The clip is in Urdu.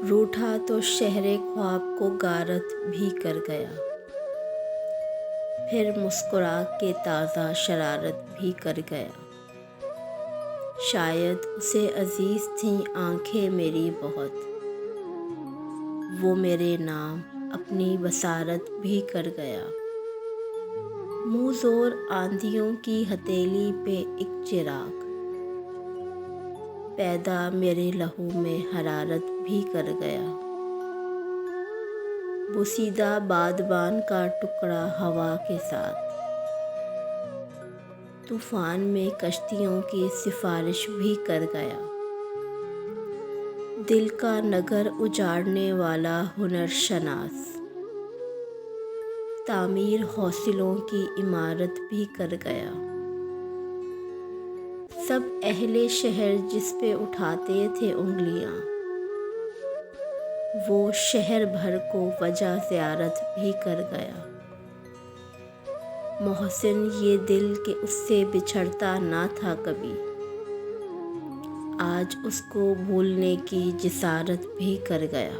روٹھا تو شہر خواب کو غارت بھی کر گیا، پھر مسکرا کے تازہ شرارت بھی کر گیا۔ شاید اسے عزیز تھیں آنکھیں میری بہت، وہ میرے نام اپنی بصارت بھی کر گیا۔ منہ زور آندھیوں کی ہتھیلی پہ ایک چراغ، پیدا میرے لہو میں حرارت بھی کر گیا۔ بوسیدہ بادبان کا ٹکڑا ہوا کے ساتھ، طوفان میں کشتیوں کی سفارش بھی کر گیا۔ دل کا نگر اجاڑنے والا ہنر شناس، تعمیر حوصلوں کی عمارت بھی کر گیا۔ سب اہل شہر جس پہ اٹھاتے تھے انگلیاں، وہ شہر بھر کو وجہ زیارت بھی کر گیا۔ محسن یہ دل کہ اس سے بچھڑتا نہ تھا کبھی، آج اس کو بھولنے کی جسارت بھی کر گیا۔